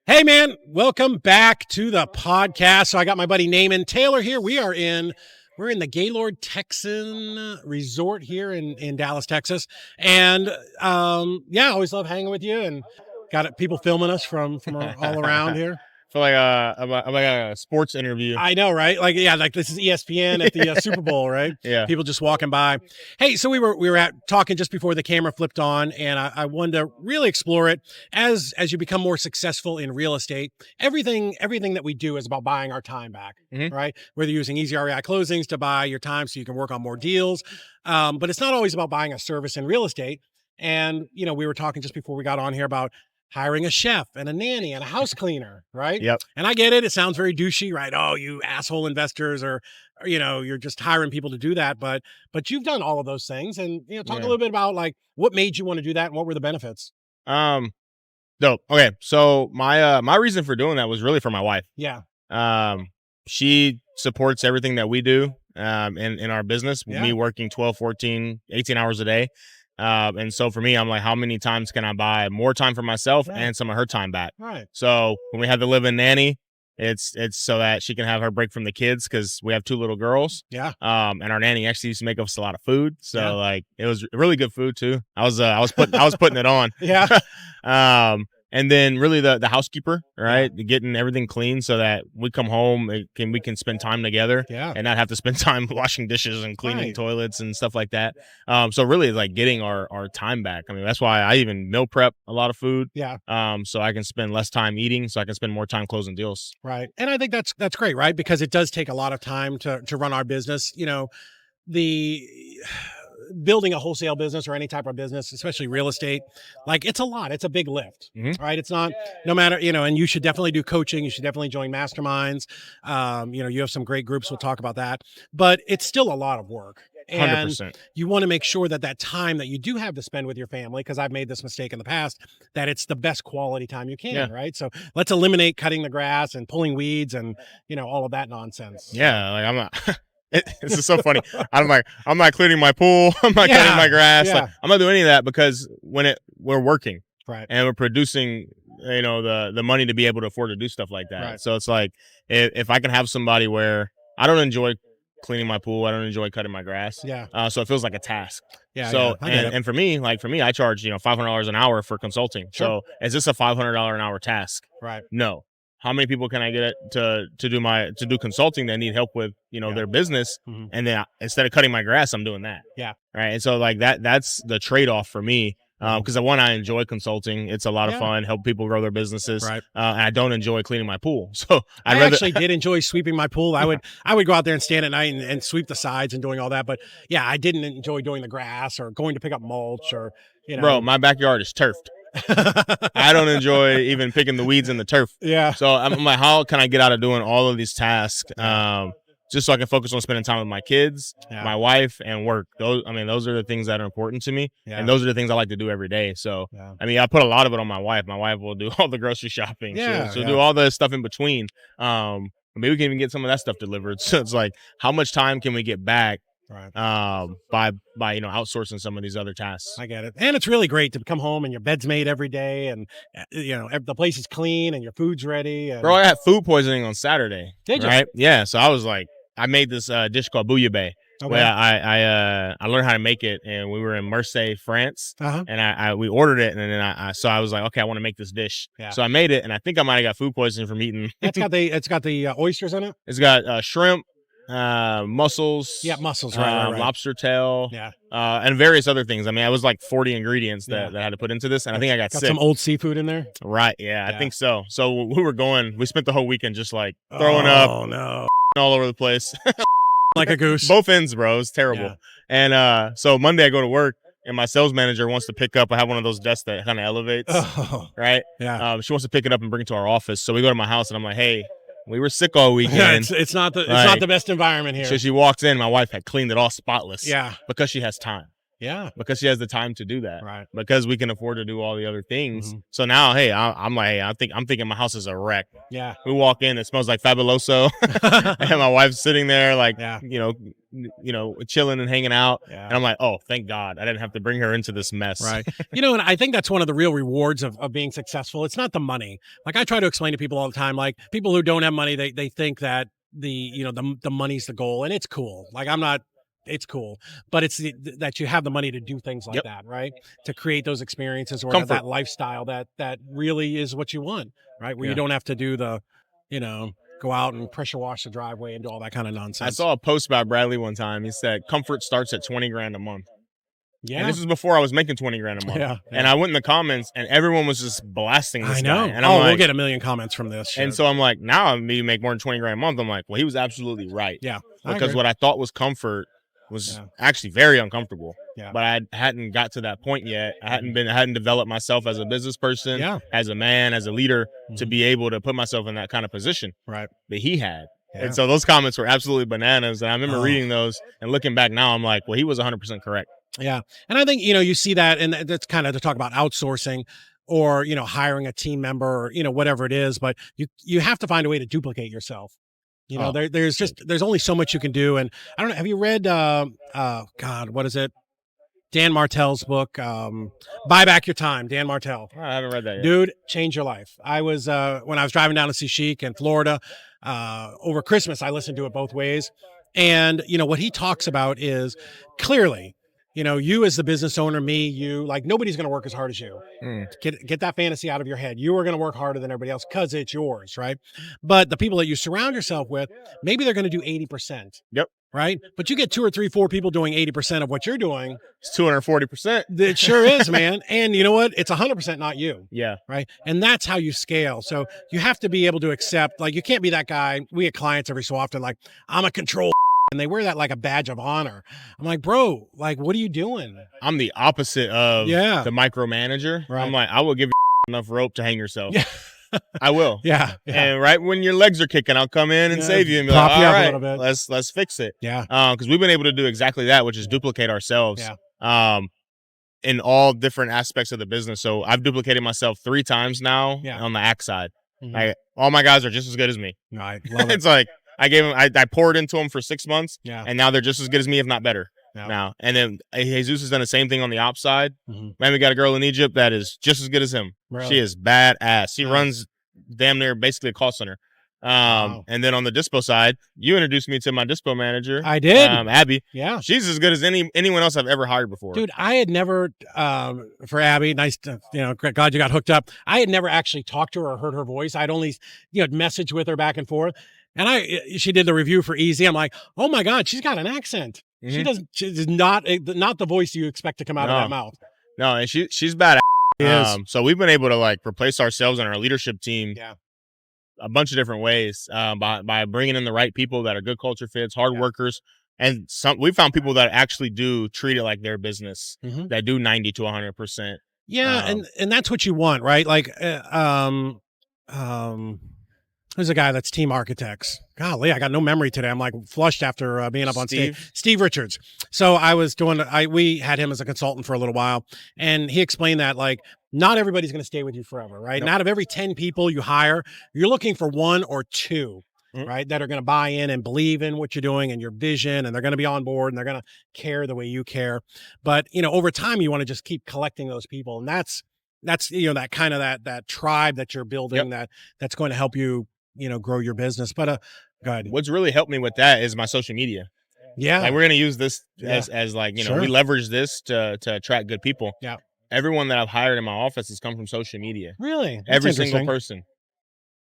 Hey, man, welcome back to the podcast. So I got my buddy Naaman Taylor here. We're in the Gaylord Texan Resort here in Dallas, Texas. And I always love hanging with you and got people filming us from all around here. feel like I'm like a sports interview. I know, right? Like this is ESPN at the Super Bowl, right? Yeah. People just walking by. Hey, so we were talking just before the camera flipped on, and I wanted to really explore it as you become more successful in real estate. Everything that we do is about buying our time back, right? Whether you're using Easy REI closings to buy your time so you can work on more deals, but it's not always about buying a service in real estate. And we were talking just before we got on here about hiring a chef and a nanny and a house cleaner, right? Yep. And I get it. It sounds very douchey, right? Oh, you asshole investors, or you're just hiring people to do that. But you've done all of those things, and talk a little bit about like what made you want to do that and what were the benefits. Dope. Okay, so my reason for doing that was really for my wife. Yeah. She supports everything that we do in our business. Yeah. Me working 12, 14, 18 hours a day. And so for me, I'm like, how many times can I buy more time for myself and some of her time back? Right. So when we had the live-in nanny, it's so that she can have her break from the kids because we have 2 little girls. Yeah. And our nanny actually used to make us a lot of food. So like it was really good food too. I was putting it on. Yeah. And then really the housekeeper, right? Getting everything clean so that we come home and we can spend time together and not have to spend time washing dishes and cleaning toilets and stuff like that. So really like getting our time back. I mean, that's why I even meal prep a lot of food. Yeah. So I can spend less time eating, so I can spend more time closing deals. Right. And I think that's great, right? Because it does take a lot of time to run our business. Building a wholesale business or any type of business, especially real estate, like it's a lot. It's a big lift, right? It's not, no matter, and you should definitely do coaching. You should definitely join masterminds. You have some great groups. We'll talk about that, but it's still a lot of work. And 100%. You want to make sure that time that you do have to spend with your family, because I've made this mistake in the past, that it's the best quality time you can, right? So let's eliminate cutting the grass and pulling weeds and, all of that nonsense. Yeah. Like I'm not, this is so funny. I'm not cleaning my pool. I'm not cutting my grass. Like, I'm not doing any of that because we're working, right, and we're producing, the money to be able to afford to do stuff like that. Right. So it's like if I can have somebody where I don't enjoy cleaning my pool, I don't enjoy cutting my grass. Yeah. So it feels like a task. Yeah. So Yeah, and for me, I charge $500 an hour for consulting. Sure. So is this a $500 an hour task? Right. No. How many people can I get to do consulting that need help with their business, and then instead of cutting my grass, I'm doing that. Yeah. Right. And so like that's the trade off for me, because I enjoy consulting. It's a lot of fun, help people grow their businesses. Right. And I don't enjoy cleaning my pool. So I actually did enjoy sweeping my pool. I would go out there and stand at night and sweep the sides and doing all that. But yeah, I didn't enjoy doing the grass or going to pick up mulch or Bro, my backyard is turfed. I don't enjoy even picking the weeds in the turf. Yeah. So I'm like, how can I get out of doing all of these tasks, just so I can focus on spending time with my kids, my wife, and work? Those are the things that are important to me, and those are the things I like to do every day. So, I put a lot of it on my wife. My wife will do all the grocery shopping. She'll do all the stuff in between. Maybe we can even get some of that stuff delivered. So it's like, how much time can we get back? Right. By outsourcing some of these other tasks. I get it. And it's really great to come home and your bed's made every day, and the place is clean and your food's ready. And... Bro, I had food poisoning on Saturday. Did you? Right? Yeah. So I was like, I made this dish called bouillabaisse. Okay. Where I learned how to make it, and we were in Marseille, France, and we ordered it, and then I was like, okay, I want to make this dish. Yeah. So I made it, and I think I might have got food poisoning from eating. It's got the oysters in it. It's got shrimp, mussels, mussels, right. lobster tail, and various other things. I was like 40 ingredients that I had to put into this, and I think I got sick. Some old seafood in there, right? Yeah, I think so. So we spent the whole weekend just like throwing up, all over the place, like a goose. Both ends, bro. It's terrible. And so Monday I go to work, and my sales manager wants to pick up. I have one of those desks that kind of elevates, right? Yeah. She wants to pick it up and bring it to our office. So we go to my house, and I'm like, hey. We were sick all weekend. It's not the best environment here. So she walks in. My wife had cleaned it all spotless. Yeah, because she has time. Yeah, because she has the time to do that. Right. Because we can afford to do all the other things. So now, hey, I'm thinking my house is a wreck. Yeah. We walk in. It smells like Fabuloso, and my wife's sitting there, like chilling and hanging out. And I'm like, oh, thank God I didn't have to bring her into this mess. Right. And I think that's one of the real rewards of being successful. It's not the money. Like I try to explain to people all the time, like people who don't have money, they think that the money's the goal, and it's cool. Like it's cool, but it's that you have the money to do things like that, right? To create those experiences or that lifestyle that really is what you want, right? Where you don't have to do the, go out and pressure wash the driveway and do all that kind of nonsense. I saw a post by Bradley one time. He said comfort starts at 20 grand a month. Yeah. And this is before I was making 20 grand a month. Yeah. And I went in the comments and everyone was just blasting this guy. And I'm we'll get a million comments from this shit. And so I'm like, now me make more than 20 grand a month. I'm like, well, he was absolutely right. Yeah. Because what I thought was comfort was actually very uncomfortable. Yeah. But I hadn't got to that point yet. I hadn't developed myself as a business person, as a man, as a leader, to be able to put myself in that kind of position. Right. That he had. Yeah. And so those comments were absolutely bananas. And I remember reading those and looking back now, I'm like, well, he was 100% correct. Yeah. And I think, you see that, and that's kind of to talk about outsourcing or, hiring a team member or, whatever it is, but you have to find a way to duplicate yourself. There's only so much you can do. And I don't know, have you read, God, what is it? Dan Martell's book, Buy Back Your Time, Dan Martell. I haven't read that yet. Dude, change your life. I was, when I was driving down to see Chic in Florida, over Christmas, I listened to it both ways. And, what he talks about is clearly, you as the business owner, me, you, like nobody's going to work as hard as you. Get that fantasy out of your head. You are going to work harder than everybody else because it's yours, right? But the people that you surround yourself with, maybe they're going to do 80%. Yep. Right? But you get 2 or 3, 4 people doing 80% of what you're doing. It's 240%. It sure is, man. And you know what? It's 100% not you. Yeah. Right? And that's how you scale. So you have to be able to accept, like, you can't be that guy. We get clients every so often, like, I'm a control, and they wear that like a badge of honor. I'm like, bro, like, what are you doing? I'm the opposite of the micromanager. Right. I'm like, I will give you enough rope to hang yourself. Yeah. I will. Yeah. And right when your legs are kicking, I'll come in and save you and be like, all right, let's fix it. Yeah. Because we've been able to do exactly that, which is duplicate ourselves. Yeah. In all different aspects of the business. So I've duplicated myself 3 times now on the act side. Mm-hmm. All my guys are just as good as me. Right. Love it. It's like I poured into them for 6 months. Yeah. And now they're just as good as me, if not better. Now. And then Jesus has done the same thing on the ops side. Mm-hmm. Man, we got a girl in Egypt that is just as good as him. Really? She is badass. She runs damn near basically a call center. And then on the dispo side, you introduced me to my dispo manager. I did. Abby. Yeah. She's as good as anyone else I've ever hired before. Dude, I had never, for Abby, nice to, glad you got hooked up. I had never actually talked to her or heard her voice. I'd only, messaged with her back and forth. And she did the review for Easy. I'm like, oh my God, she's got an accent. Mm-hmm. She's not the voice you expect to come out of that mouth. No, and she's badass. So we've been able to like replace ourselves and our leadership team a bunch of different ways by bringing in the right people that are good culture fits, hard workers. And we found people that actually do treat it like their business, that do 90 to 100%. Yeah. And that's what you want, right? Like, there's a guy that's Team Architects. Golly, I got no memory today. I'm like flushed after being up on stage. Steve Richards. So I was we had him as a consultant for a little while, and he explained that like not everybody's going to stay with you forever, right? Nope. And out of every 10 people you hire, you're looking for 1 or 2, right, that are going to buy in and believe in what you're doing and your vision, and they're going to be on board and they're going to care the way you care. But over time, you want to just keep collecting those people, and that's that kind of that tribe that you're building that's going to help you. Grow your business. But go ahead. What's really helped me with that is my social media. Yeah. Like we're going to use this as like, we leverage this to attract good people. Yeah. Everyone that I've hired in my office has come from social media. Really? That's every single person.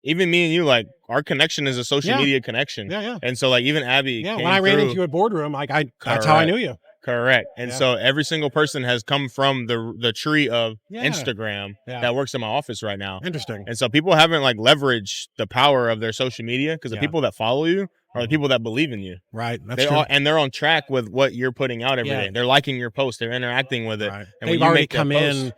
Even me and you, like our connection is a social media connection. Yeah. And so like even Abby. Yeah. When I ran into you at boardroom, like that's how I knew you. Correct. And so every single person has come from the tree of Instagram that works in my office right now. Interesting. And so people haven't like leveraged the power of their social media because the people that follow you are the people that believe in you. Right. That's true. And they're on track with what you're putting out every day. They're liking your post. They're interacting with it. Right. And they've already come in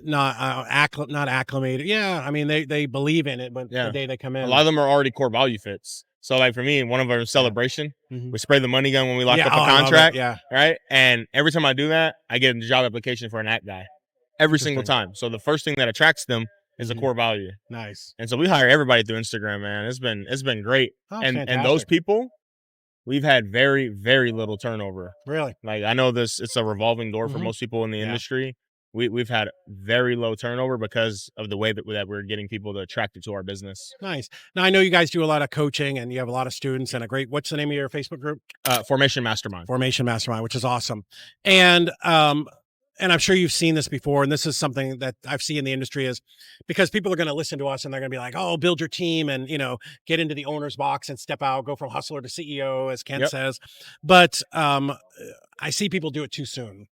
not acclimated. Yeah. I mean, they believe in it, but the day they come in. A lot of them are already core value fits. So like for me, one of our celebration, we spray the money gun when we lock up a contract. Right. And every time I do that, I get a job application for an act guy every single time. So the first thing that attracts them is a core value. Nice. And so we hire everybody through Instagram, man. It's been great. Oh, and those people we've had very, very little turnover. Really? Like, I know it's a revolving door for most people in the industry. We've had very low turnover because of the way that we're getting people to attract it to our business. Nice. Now, I know you guys do a lot of coaching and you have a lot of students and a great, what's the name of your Facebook group? Formation Mastermind. Formation Mastermind, which is awesome. And I'm sure you've seen this before, and this is something that I've seen in the industry is because people are going to listen to us and they're going to be like, oh, build your team and, get into the owner's box and step out, go from hustler to CEO, as Ken says. But I see people do it too soon,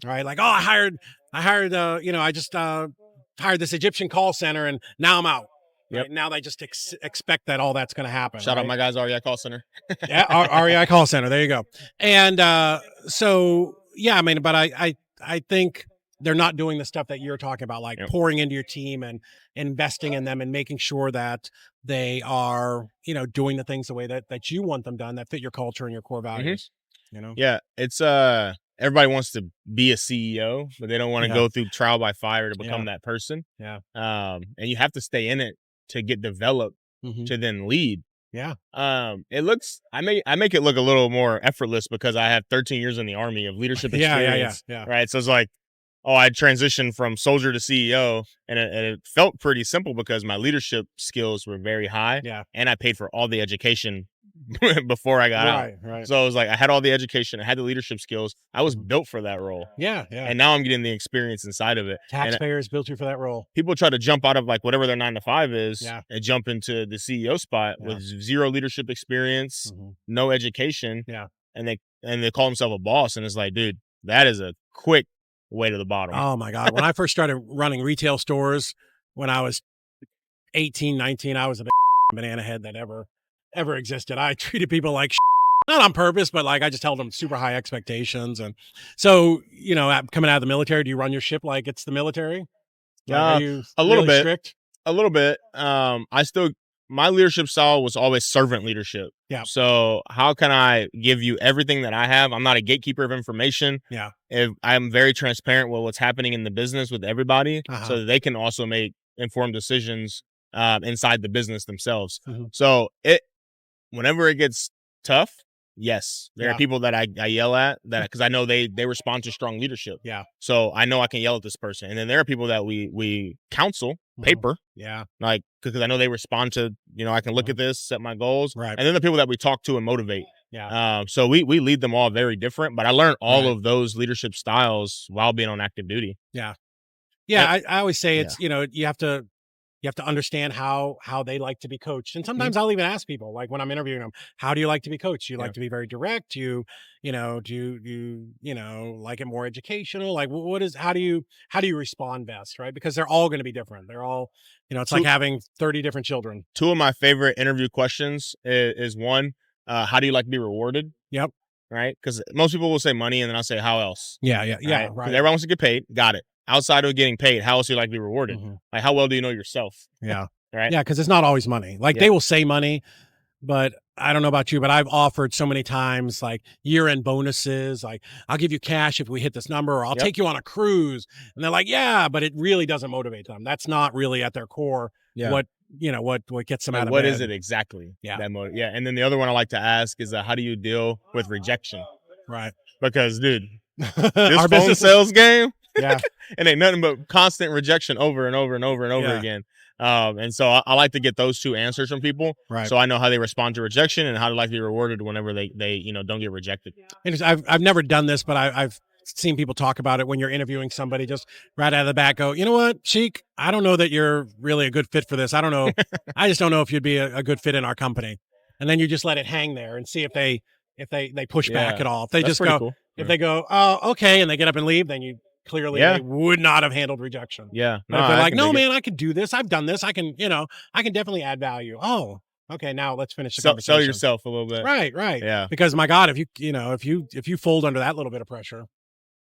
right? Like, oh, I hired, I just hired this Egyptian call center and now I'm out. Right? Now they just expect that all that's going to happen. Shout out my guys, REI Call Center. REI Call Center. There you go. And so, yeah, I mean, but I think they're not doing the stuff that you're talking about, like pouring into your team and investing in them and making sure that they are, doing the things the way that you want them done, that fit your culture and your core values. Yeah, it's everybody wants to be a CEO, but they don't want to go through trial by fire to become that person. Yeah. And you have to stay in it to get developed to then lead. Yeah. It looks, I make it look a little more effortless because I have 13 years in the Army of leadership experience. Yeah. Right. So it's like, oh, I transitioned from soldier to CEO, and it felt pretty simple because my leadership skills were very high. Yeah. And I paid for all the education before I got out. Right. So I was like, I had all the education, I had the leadership skills. I was built for that role. Yeah. And now I'm getting the experience inside of it. Taxpayers built you for that role. People try to jump out of like whatever their 9 to 5 is and jump into the CEO spot with zero leadership experience, no education. Yeah. And they call themselves a boss. And it's like, dude, that is a quick way to the bottom. Oh my God. When I first started running retail stores when I was 18, 19, I was the banana head that ever existed. I treated people like not on purpose, but like I just held them super high expectations. And so, coming out of the military, do you run your ship like it's the military? Yeah, are you a little bit strict? A little bit. My leadership style was always servant leadership. Yeah. So how can I give you everything that I have? I'm not a gatekeeper of information. Yeah. If I'm very transparent with what's happening in the business with everybody, so that they can also make informed decisions inside the business themselves. So whenever it gets tough, yes, there are people that I yell at because I know they respond to strong leadership. Yeah. So I know I can yell at this person. And then there are people that we counsel paper. Yeah. Like, because I know they respond to, I can look at this, set my goals. Right. And then the people that we talk to and motivate. Yeah. So we lead them all very different, but I learned all of those leadership styles while being on active duty. Yeah. Yeah. I always say it's, you have to understand how they like to be coached. And sometimes I'll even ask people, like when I'm interviewing them, how do you like to be coached? Do you like to be very direct? Do you like it more educational? Like how do you respond best? Right. Because they're all going to be different. They're all, it's like having 30 different children. 2 of my favorite interview questions is one, how do you like to be rewarded? Yep. Right. Because most people will say money and then I'll say, how else? Yeah. Right. Everyone wants to get paid. Got it. Outside of getting paid, how else do you like to be rewarded? Like, how well do you know yourself? Yeah. Right. Yeah. Cause it's not always money. Like they will say money, but I don't know about you, but I've offered so many times like year-end bonuses, like I'll give you cash if we hit this number, or I'll take you on a cruise. And they're like, yeah, but it really doesn't motivate them. That's not really at their core. What gets them out of bed. What is it exactly? Yeah. And then the other one I like to ask is how do you deal with rejection? Right. Because dude, this phone sales game, it ain't nothing but constant rejection over and over and over and over again. And so I like to get those 2 answers from people. Right. So I know how they respond to rejection and how they like to be rewarded whenever they don't get rejected. I've never done this, but I've seen people talk about it when you're interviewing somebody, just right out of the bat go, you know what, Sheik, I don't know that you're really a good fit for this. I don't know. I just don't know if you'd be a good fit in our company. And then you just let it hang there and see if they push back at all. If they just go, cool. If they go, oh, okay, and they get up and leave, then you clearly they would not have handled rejection. Yeah. But if they're like, no, man, I could do this. I've done this. I can definitely add value. Oh, okay. Now let's finish the conversation. Sell yourself a little bit. Right. Yeah. Because my God, if you fold under that little bit of pressure,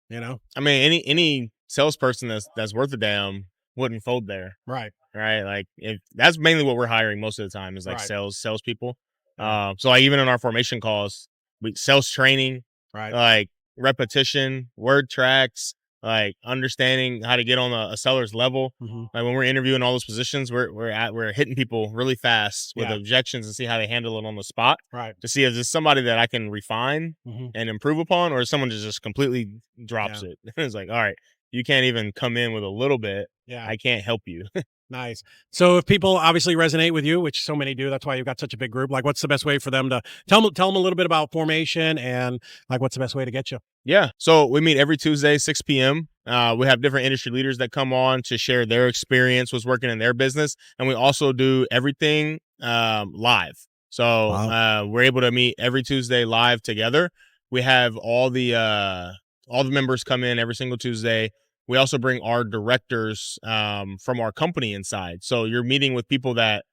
I mean, any salesperson that's worth a damn wouldn't fold there. Right. Like if that's mainly what we're hiring most of the time is like salespeople. So like even in our formation calls, sales training, like repetition, word tracks, like understanding how to get on a seller's level. Like when we're interviewing all those positions, we're hitting people really fast with objections and see how they handle it on the spot. Right. To see if there's somebody that I can refine and improve upon, or someone just completely drops it. It's like, all right, you can't even come in with a little bit. I can't help you. Nice. So if people obviously resonate with you, which so many do, that's why you've got such a big group. Like, what's the best way for them to tell them a little bit about formation, and like, what's the best way to get you? Yeah. So we meet every Tuesday, 6 p.m. We have different industry leaders that come on to share their experience, what's working in their business. And we also do everything live. So we're able to meet every Tuesday live together. We have all the members come in every single Tuesday. We also bring our directors from our company inside. So you're meeting with people that,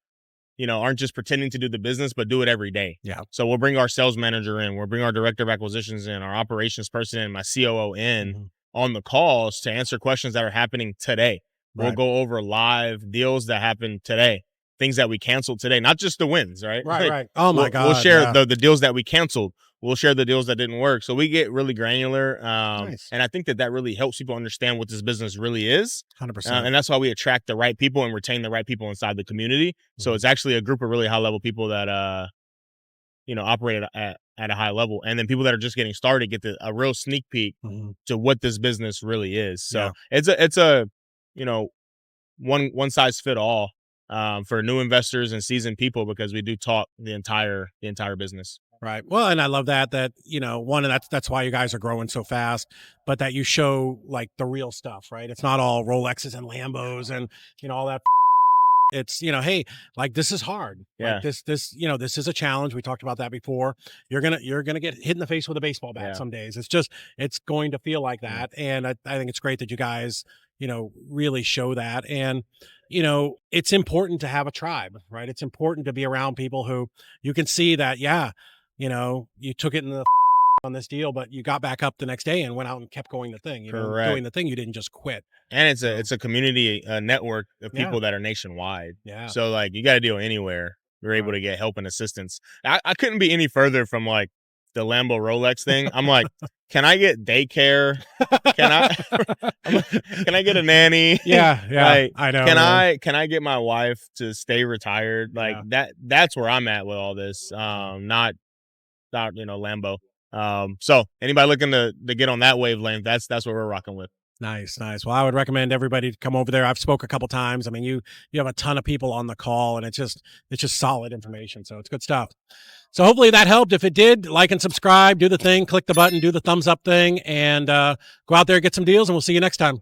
aren't just pretending to do the business, but do it every day. Yeah. So we'll bring our sales manager in, we'll bring our director of acquisitions in, our operations person in, my COO in on the calls to answer questions that are happening today. Right. We'll go over live deals that happened today, things that we canceled today, not just the wins, right? Right. Oh my God. We'll share the deals that we canceled. We'll share the deals that didn't work. So we get really granular. Nice. And I think that really helps people understand what this business really is. 100%. And that's why we attract the right people and retain the right people inside the community. So it's actually a group of really high level people that, operate at a high level. And then people that are just getting started get a real sneak peek to what this business really is. So it's a one size fit all for new investors and seasoned people, because we do talk the entire business. Right. Well, and I love that, one, and that's why you guys are growing so fast, but that you show like the real stuff, right? It's not all Rolexes and Lambos and, all that. It's, hey, like, this is hard. Yeah. Like this is a challenge. We talked about that before. You're going to get hit in the face with a baseball bat some days. It's going to feel like that. And I think it's great that you guys, really show that. And, it's important to have a tribe, right? It's important to be around people who you can see that, you took it in the on this deal, but you got back up the next day and went out and kept going the thing, doing the thing. You didn't just quit. And it's a community network of people that are nationwide. Yeah. So like you got to deal anywhere. You're able to get help and assistance. I couldn't be any further from like the Lambo Rolex thing. I'm like, can I get daycare? Can I get a nanny? Yeah. Like, I know. Can I get my wife to stay retired? Like that's where I'm at with all this. Not Lambo. So anybody looking to get on that wavelength, that's what we're rocking with. Nice. Well, I would recommend everybody to come over there. I've spoke a couple times. I mean, you have a ton of people on the call, and it's just solid information. So it's good stuff. So hopefully that helped. If it did, like and subscribe, do the thing, click the button, do the thumbs up thing, and go out there, get some deals, and we'll see you next time.